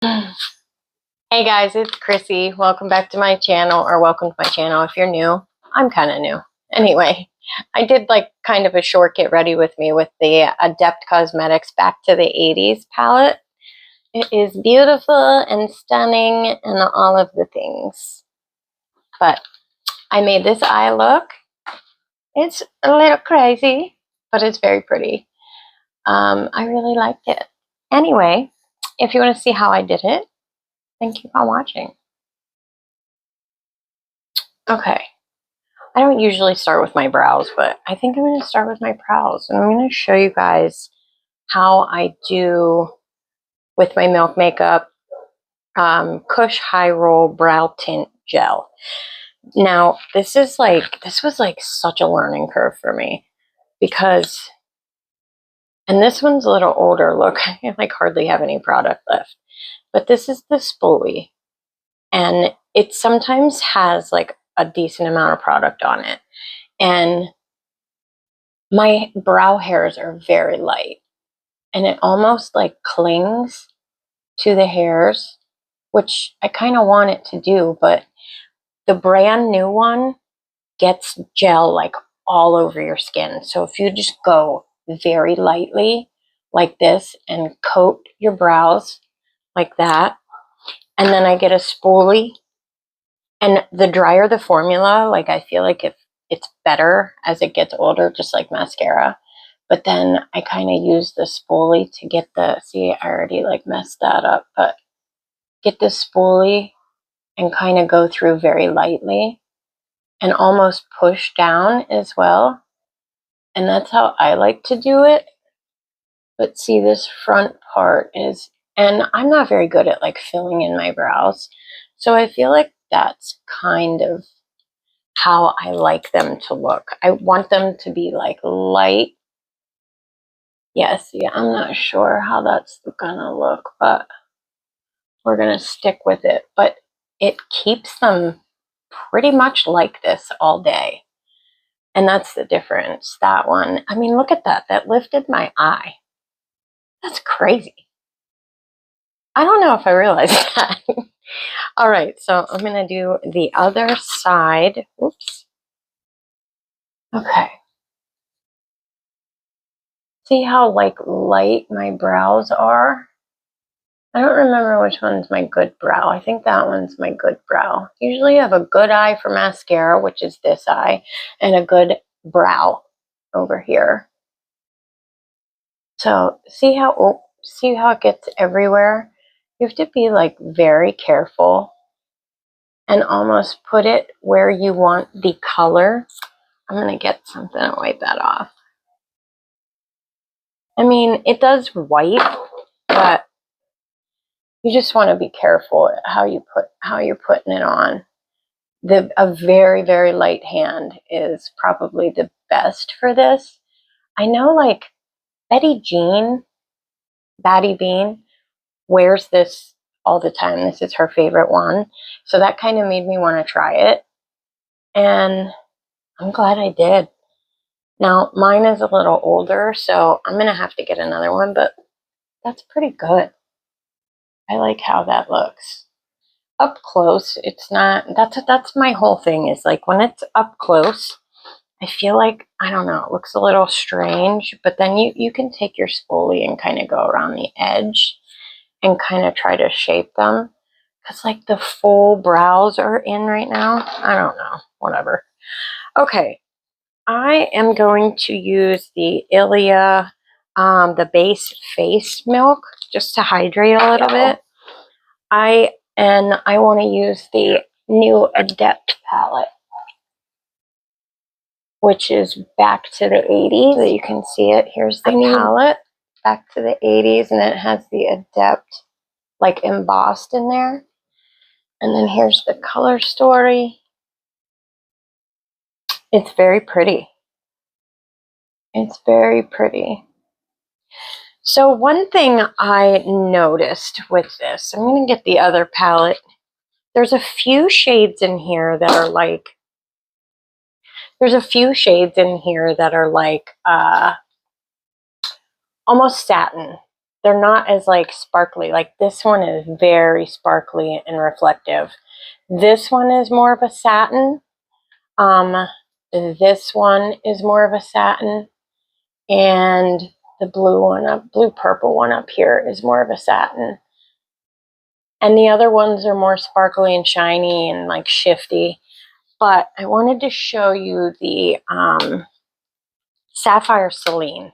Hey guys, it's Chrissy. Welcome back to my channel, or welcome to my channel if you're new. I'm kind of new. Anyway, I did like kind of a short get ready with me with the Adept Cosmetics Back to the 80's palette. It is beautiful and stunning and all of the things. But I made this eye look. It's a little crazy, but it's very pretty. I really liked it. Anyway, if you want to see how I did it, then keep on watching. Okay. I don't usually start with my brows, but I think I'm going to start with my brows. And I'm going to show you guys how I do with my Milk Makeup Kush High Roll Brow Tint Gel. Now, this was like such a learning curve for me because, and this one's a little older. Look, I like hardly have any product left. But this is the spoolie. And it sometimes has like a decent amount of product on it. And my brow hairs are very light and it almost like clings to the hairs, which I kind of want it to do, but the brand new one gets gel like all over your skin. So if you just go very lightly like this and coat your brows like that, and then I get a spoolie, and the drier the formula, like I feel like if it's better as it gets older, just like mascara. But then I kind of use the spoolie to get the, see, I already like messed that up, but get the spoolie and kind of go through very lightly and almost push down as well. And that's how I like to do it. But see, this front part is, and I'm not very good at like filling in my brows. So I feel like that's kind of how I like them to look. I want them to be like light. Yes, yeah, I'm not sure how that's gonna look, but we're gonna stick with it. But it keeps them pretty much like this all day. And that's the difference. That one, I mean, look at that. That lifted my eye. That's crazy. I don't know if I realized that. All right, so I'm gonna do the other side. Oops. Okay. See how like light my brows are? I don't remember which one's my good brow. I think that one's my good brow. Usually I have a good eye for mascara, which is this eye, and a good brow over here. So see how it gets everywhere? You have to be like very careful and almost put it where you want the color. I'm going to get something to wipe that off. I mean, it does wipe, but you just want to be careful how you're putting it on. A very, very light hand is probably the best for this. I know like Betty Jean, Batty Bean, wears this all the time. This is her favorite one. So that kind of made me want to try it. And I'm glad I did. Now, mine is a little older, so I'm going to have to get another one, but that's pretty good. I like how that looks. Up close, it's not, that's my whole thing is like when it's up close, I feel like, I don't know, it looks a little strange, but then you can take your spoolie and kind of go around the edge and kind of try to shape them. Because like the full brows are in right now. I don't know, whatever. Okay, I am going to use the Ilia, the base face milk, just to hydrate a little bit. I want to use the new Adept palette, which is Back to the 80's. So you can see it. Here's the palette, Back to the 80's, and it has the Adept like embossed in there. And then here's the color story. It's very pretty. It's very pretty. So one thing I noticed with this, I'm going to get the other palette. There's a few shades in here that are like, almost satin. they're not as like sparkly. Like this one is very sparkly and reflective. This one is more of a satin. This one is more of a satin, and the blue purple one up here is more of a satin. And the other ones are more sparkly and shiny and like shifty. But I wanted to show you the Sapphire Celine.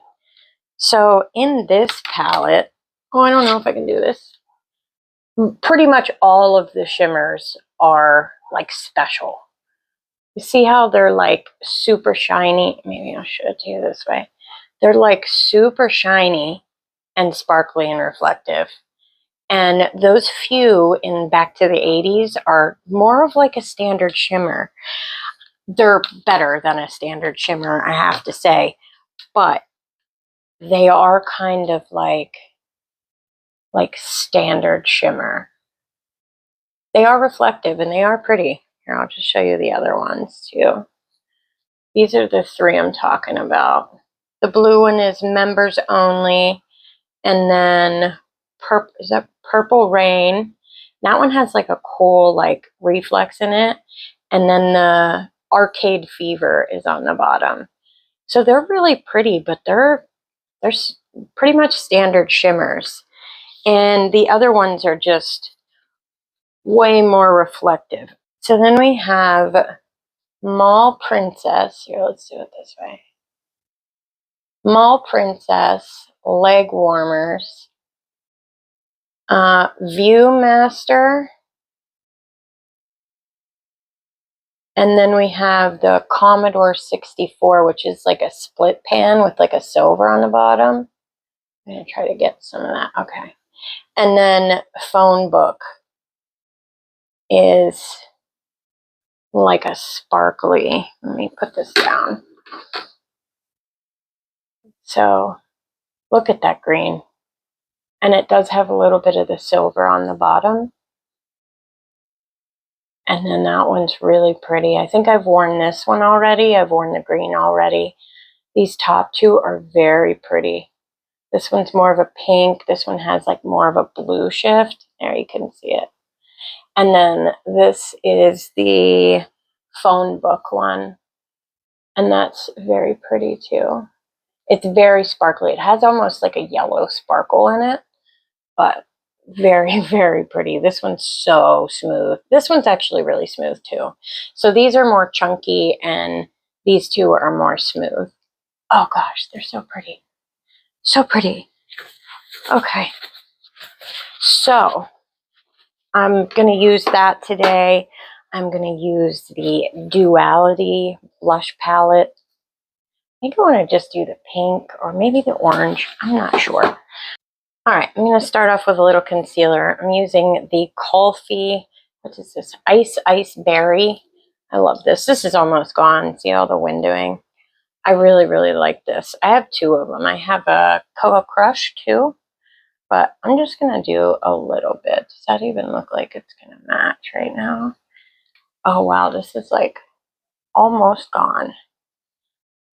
So in this palette, oh, I don't know if I can do this. Pretty much all of the shimmers are like special. You see how they're like super shiny? Maybe I'll show it to you this way. They're like super shiny and sparkly and reflective. And those few in Back to the 80s are more of like a standard shimmer. They're better than a standard shimmer, I have to say. But they are kind of like standard shimmer. They are reflective and they are pretty. Here, I'll just show you the other ones too. These are the three I'm talking about. The blue one is members only. And then is that Purple Rain? That one has like a cool like reflex in it. And then the Arcade Fever is on the bottom. So they're really pretty, but they're pretty much standard shimmers. And the other ones are just way more reflective. So then we have Mall Princess. Here, let's do it this way. Mall Princess leg warmers. Viewmaster. And then we have the Commodore 64, which is like a split pan with like a silver on the bottom. I'm going to try to get some of that. Okay. And then Phone Book is like a sparkly. Let me put this down. So look at that green. And it does have a little bit of the silver on the bottom. And then that one's really pretty. I think I've worn this one already. I've worn the green already. These top two are very pretty. This one's more of a pink. This one has like more of a blue shift. There, you can see it. And then this is the Phone Book one. And that's very pretty too. It's very sparkly. It has almost like a yellow sparkle in it, but very, very pretty. This one's so smooth. This one's actually really smooth too. So these are more chunky and these two are more smooth. Oh gosh, they're so pretty. So pretty. Okay. So I'm going to use that today. I'm going to use the Duality blush palette. I think I want to just do the pink or maybe the orange. I'm not sure. All right, I'm going to start off with a little concealer. I'm using the Kulfi, what is this? Ice Berry. I love this. This is almost gone. See all the windowing? I really, really like this. I have two of them. I have a Cocoa Crush too, but I'm just going to do a little bit. Does that even look like it's going to match right now? Oh, wow, this is like almost gone.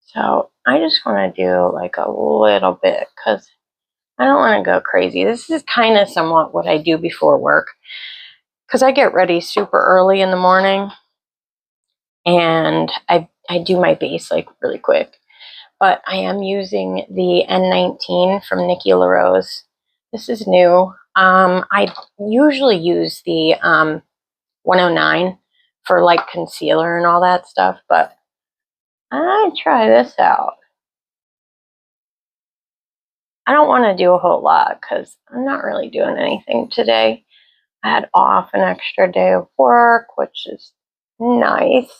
So I just want to do like a little bit because I don't want to go crazy. This is kind of somewhat what I do before work because I get ready super early in the morning and I do my base like really quick. But I am using the N19 from Nikki LaRose. This is new. I usually use the 109 for like concealer and all that stuff, but I try this out. I don't want to do a whole lot because I'm not really doing anything today. I had off an extra day of work, which is nice.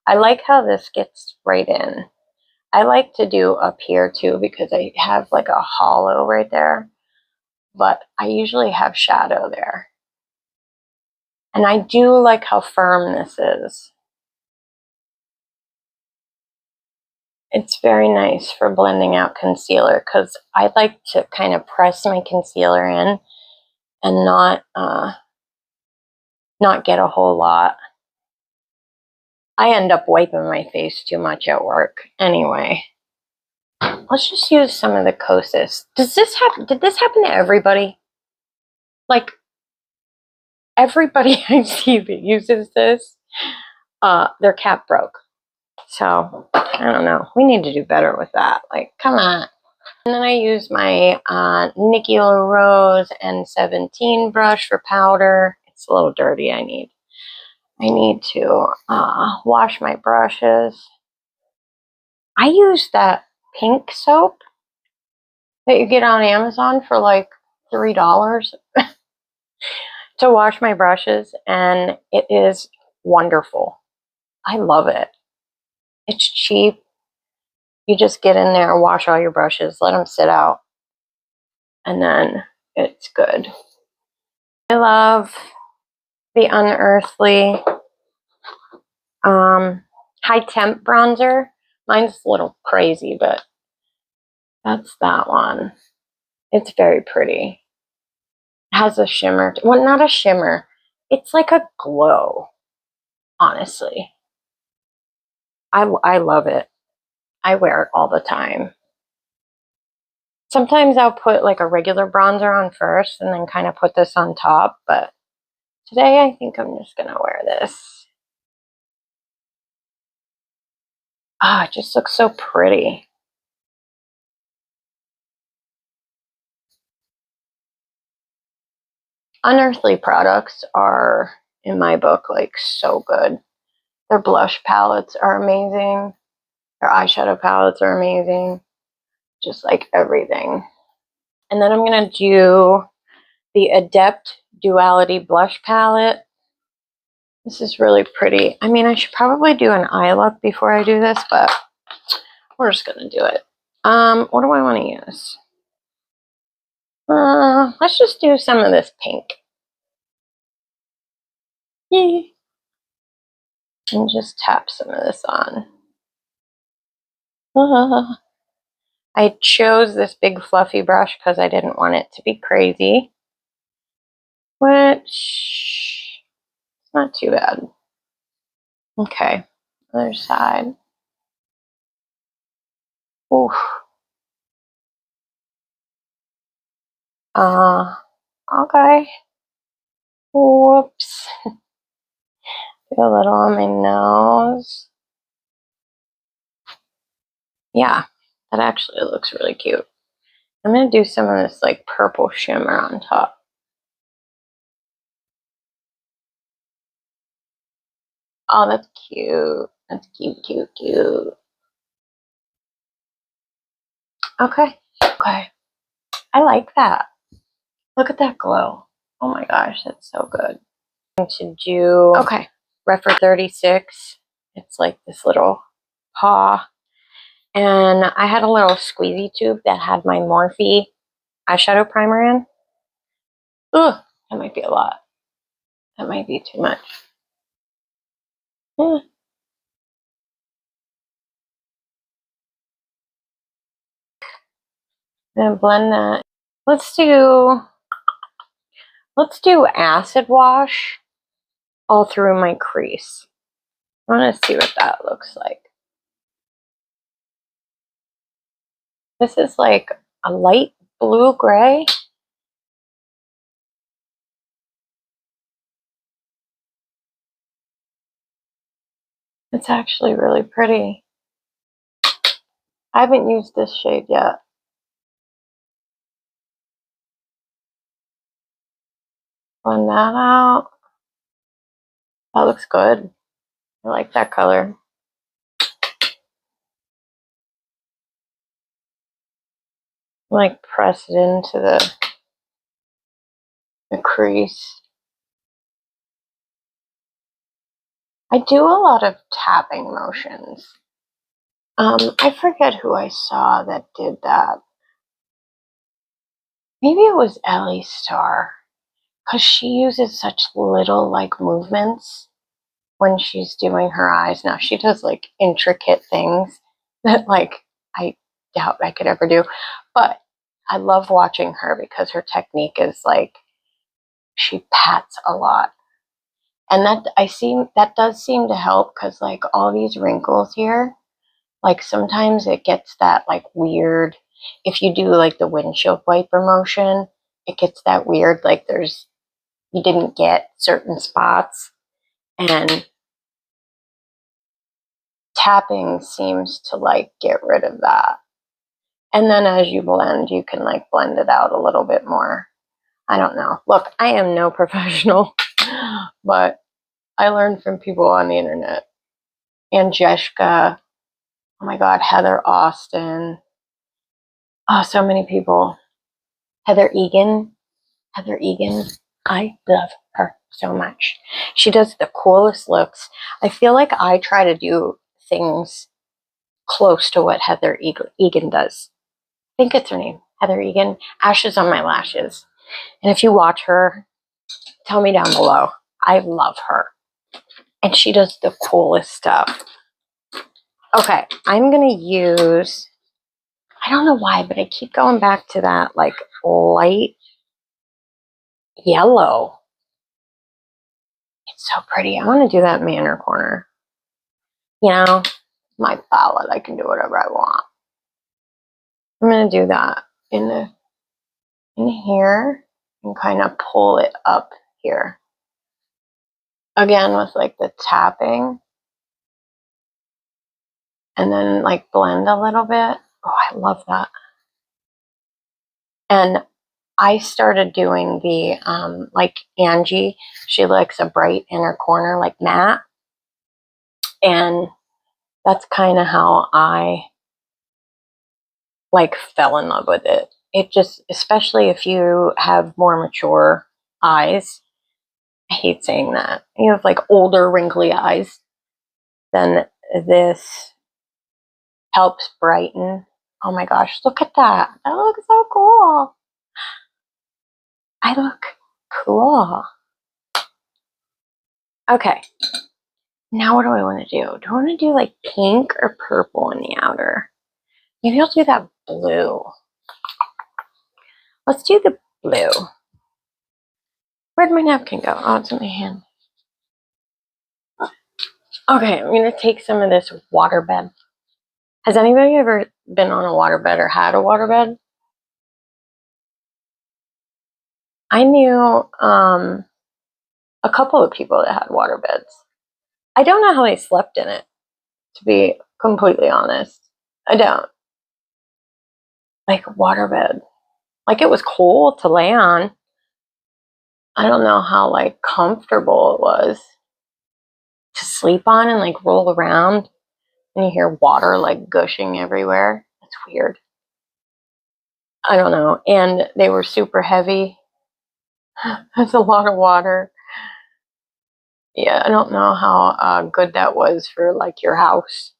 I like how this gets right in. I like to do up here too because I have like a hollow right there, but I usually have shadow there. And I do like how firm this is. It's very nice for blending out concealer because I like to kind of press my concealer in and not get a whole lot. I end up wiping my face too much at work anyway. let's just use some of the Kosas. Did this happen to everybody? Like, everybody I see that uses this, their cap broke. So, I don't know. We need to do better with that. Like, come on. And then I use my Nikki LaRose N17 brush for powder. It's a little dirty. I need to wash my brushes. I use that pink soap that you get on Amazon for like $3 to wash my brushes, and it is wonderful. I love it. It's cheap. You just get in there, wash all your brushes, let them sit out, and then it's good. I love the Unearthly High Temp bronzer. Mine's a little crazy, but that's that one. It's very pretty. It has a shimmer. Well, not a shimmer. It's like a glow, honestly. I love it. I wear it all the time. Sometimes I'll put like a regular bronzer on first and then kind of put this on top, but today I think I'm just going to wear this. Ah, it just looks so pretty. Unearthly products are, in my book, like so good. Their blush palettes are amazing. Their eyeshadow palettes are amazing. Just like everything. And then I'm going to do the Adept Duality Blush Palette. This is really pretty. I mean, I should probably do an eye look before I do this, but we're just going to do it. What do I want to use? Let's just do some of this pink. Yay. And just tap some of this on. I chose this big fluffy brush because I didn't want it to be crazy, which is not too bad. Okay, other side. Oof. Okay. Whoops. Do a little on my nose. Yeah, that actually looks really cute. I'm going to do some of this like purple shimmer on top. Oh, that's cute. That's cute, cute, cute. Okay. Okay. I like that. Look at that glow. Oh my gosh, that's so good. I'm going to do, okay, Refer 36. It's like this little paw. And I had a little squeezy tube that had my Morphe eyeshadow primer in. Ugh, that might be a lot. That might be too much. And blend that. Let's do acid wash all through my crease. I want to see what that looks like. This is like a light blue gray. It's actually really pretty. I haven't used this shade yet. Blend that out. That looks good. I like that color. Like press it into the crease. I do a lot of tapping motions. I forget who I saw that did that. Maybe it was Ellie Starr, because she uses such little like movements when she's doing her eyes. Now she does like intricate things that like I doubt I could ever do, but I love watching her because her technique is like she pats a lot, and that does seem to help because like all these wrinkles here, Like sometimes it gets that like weird, if you do like the windshield wiper motion, it gets that weird, like you didn't get certain spots, and tapping seems to like get rid of that. And then as you blend, you can like blend it out a little bit more. I don't know. Look, I am no professional, but I learned from people on the internet. Angeshka, oh my God, Heather Austin. Oh, so many people. Heather Egan. Heather Egan. I love her so much. She does the coolest looks. I feel like I try to do things close to what Heather Egan does. I think it's her name, Heather Egan. Ashes on My Lashes. And if you watch her, tell me down below. I love her. And she does the coolest stuff. Okay, I'm going to use, I don't know why, but I keep going back to that like light yellow. It's so pretty. I want to do that in my inner corner. You know, my palette, I can do whatever I want. I'm going to do that in here and kind of pull it up here. Again, with like the tapping. And then like blend a little bit. Oh, I love that. And I started doing the, like Angie, she likes a bright inner corner like matte. And that's kind of how I like fell in love with it. It just, especially if you have more mature eyes, I hate saying that. You have like older wrinkly eyes, then this helps brighten. Oh my gosh, look at that. That looks so cool. I look cool. Okay. Now what do I want to do? Do I want to do like pink or purple in the outer? Maybe I'll do that blue. Let's do the blue. Where'd my napkin go? Oh, it's in my hand. Okay, I'm going to take some of this waterbed. Has anybody ever been on a waterbed or had a waterbed? I knew a couple of people that had waterbeds. I don't know how they slept in it, to be completely honest. I don't. Like waterbed. Like it was cool to lay on. I don't know how like comfortable it was to sleep on and like roll around and you hear water like gushing everywhere. It's weird. I don't know. And they were super heavy. That's a lot of water. Yeah, I don't know how good that was for like your house.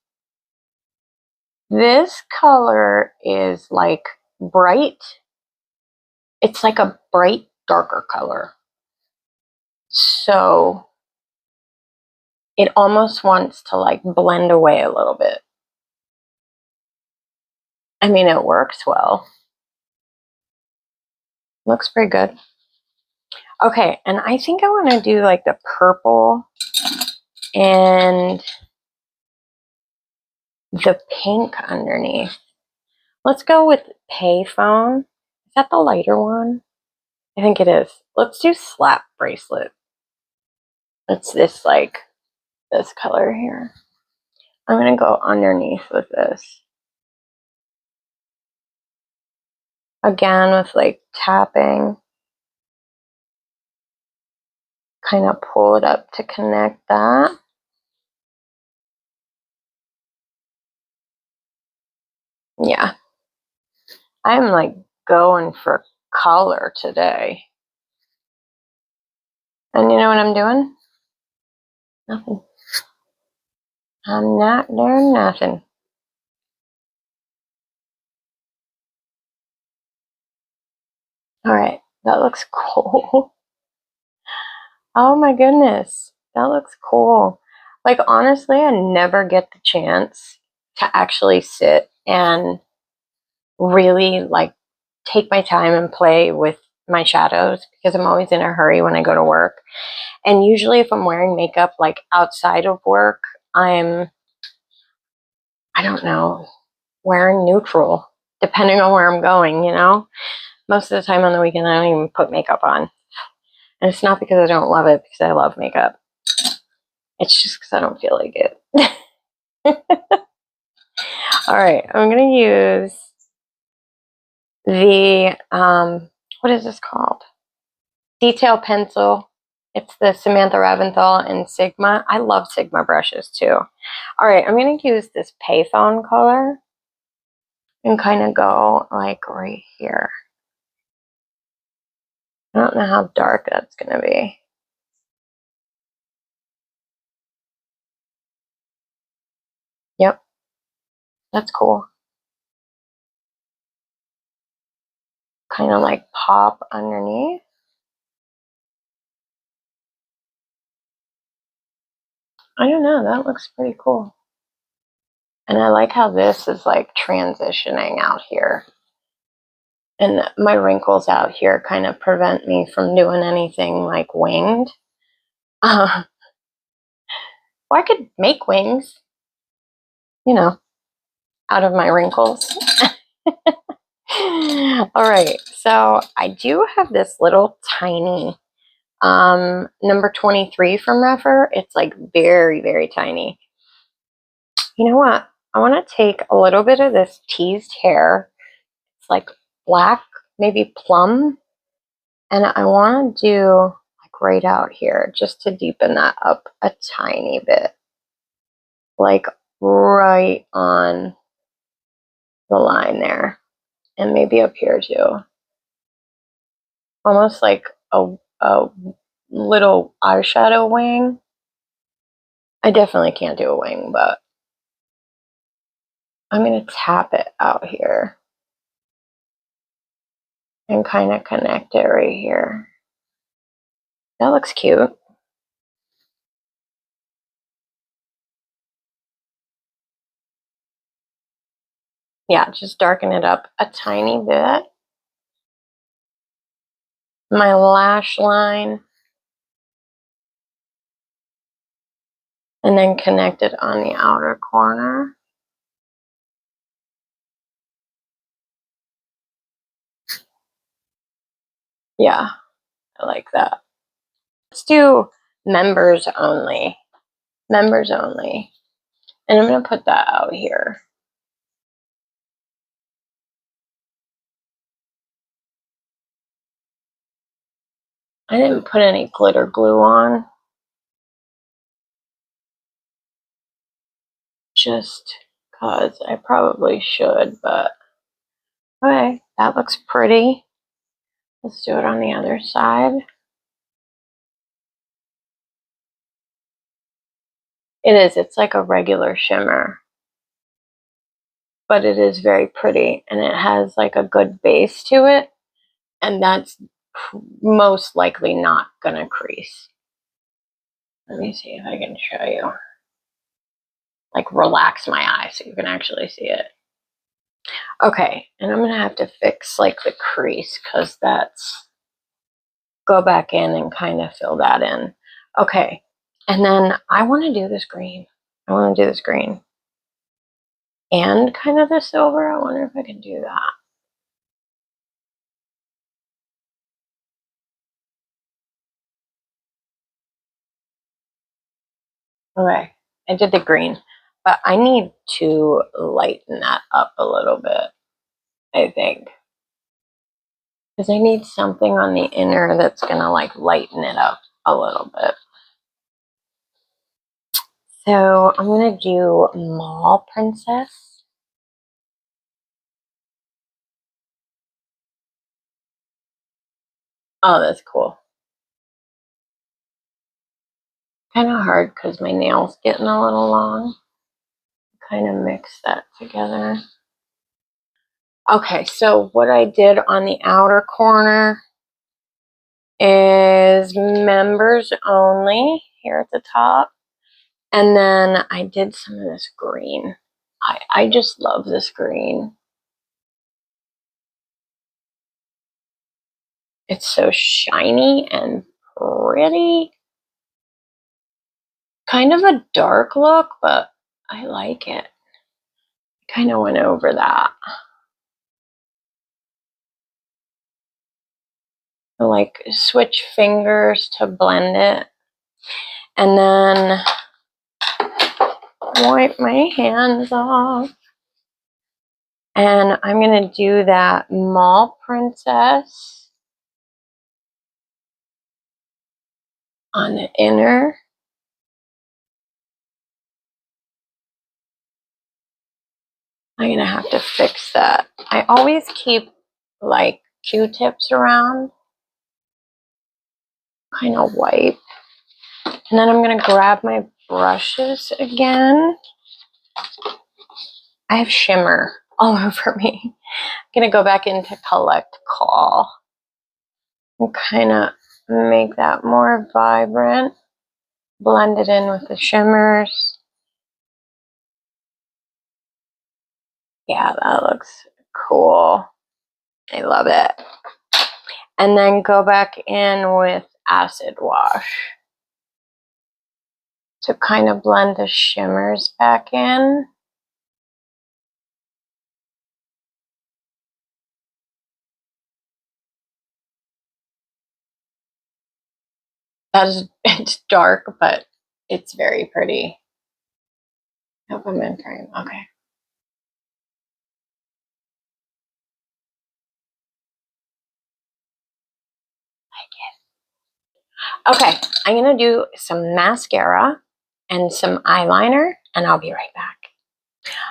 This color is like bright. It's like a bright, darker color. So it almost wants to like blend away a little bit. I mean, it works well. Looks pretty good. Okay, and I think I want to do like the purple and the pink underneath. Let's go with Payphone. Is that the lighter one? I think it is. Let's do Slap Bracelet. It's this like this color here. I'm going to go underneath with this. Again with like tapping. Kind of pull it up to connect that. Yeah. I'm like going for color today. And you know what I'm doing? Nothing. I'm not doing nothing. All right, that looks cool. Oh my goodness, that looks cool. Like honestly, I never get the chance to actually sit and really like take my time and play with my shadows because I'm always in a hurry when I go to work. And usually if I'm wearing makeup like outside of work, I'm I don't know, wearing neutral, depending on where I'm going, you know? Most of the time on the weekend, I don't even put makeup on. And it's not because I don't love it, because I love makeup. It's just because I don't feel like it. All right, I'm going to use the, what is this called? Detail pencil. It's the Samantha Raventhal in Sigma. I love Sigma brushes too. All right, I'm going to use this Payphone color and kind of go like right here. I don't know how dark that's going to be. Yep, that's cool. Kind of like pop underneath. I don't know, that looks pretty cool. And I like how this is like transitioning out here. And my wrinkles out here kind of prevent me from doing anything like winged. Well, I could make wings, you know, out of my wrinkles. All right, so I do have this little tiny number 23 from Refer. It's like very, very tiny. You know what? I want to take a little bit of this teased hair. It's like black, maybe plum. And I want to do like right out here just to deepen that up a tiny bit. Like right on the line there. And maybe up here too. Almost like a little eyeshadow wing. I definitely can't do a wing, but I'm going to tap it out here and kind of connect it right here. That looks cute. Yeah, just darken it up a tiny bit. My lash line. And then connect it on the outer corner. Yeah, I like that. Let's do members only. Members only. And I'm going to put that out here. I didn't put any glitter glue on. Just because I probably should, but okay, that looks pretty. Let's do it on the other side. It is, it's like a regular shimmer, but it is very pretty and it has like a good base to it, and that's most likely not gonna crease. Let me see if I can show you. Like relax my eye so you can actually see it. Okay, and I'm gonna have to fix like the crease because that's, go back in and kind of fill that in. Okay, and then I want to do this green. I want to do this green and kind of the silver. I wonder if I can do that. Okay, I did the green, but I need to lighten that up a little bit, I think. Because I need something on the inner that's gonna like lighten it up a little bit. So I'm gonna do Mall Princess. Oh, that's cool. Kind of hard because my nail's getting a little long. Kind of mix that together. Okay, so what I did on the outer corner is members only here at the top. And then I did some of this green. I just love this green. It's so shiny and pretty. Kind of a dark look, but I like it. kind of went over that. Like switch fingers to blend it. And then wipe my hands off. And I'm going to do that Mall Princess on the inner. I'm going to have to fix that. I always keep like Q-tips around. Kind of wipe. And then I'm going to grab my brushes again. I have shimmer all over me. I'm going to go back into Collect Call and kind of make that more vibrant. Blend it in with the shimmers. Yeah, that looks cool. I love it. And then go back in with Acid Wash to kind of blend the shimmers back in. It's dark, but it's very pretty. I hope I'm in frame. Okay. Okay, I'm going to do some mascara and some eyeliner, and I'll be right back.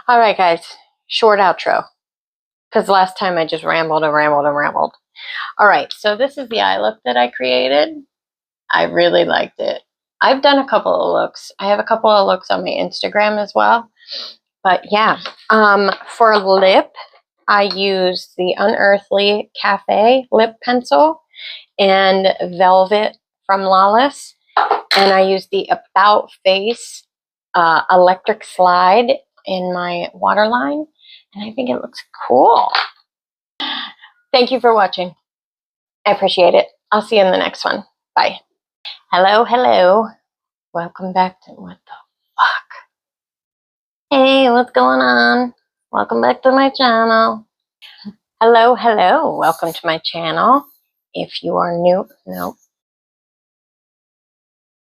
All right, guys, short outro, because last time I just rambled and rambled and rambled. All right, so this is the eye look that I created. I really liked it. I've done a couple of looks. I have a couple of looks on my Instagram as well. But yeah, for lip, I use the Unearthly Cafe lip pencil and Velvet from Lawless. And I use the About Face electric slide in my waterline. And I think it looks cool. Thank you for watching. I appreciate it. I'll see you in the next one. Bye. Hello, hello. Welcome back to What the Fuck. Hey, what's going on? Welcome back to my channel. Hello, hello. Welcome to my channel. If you are new, no,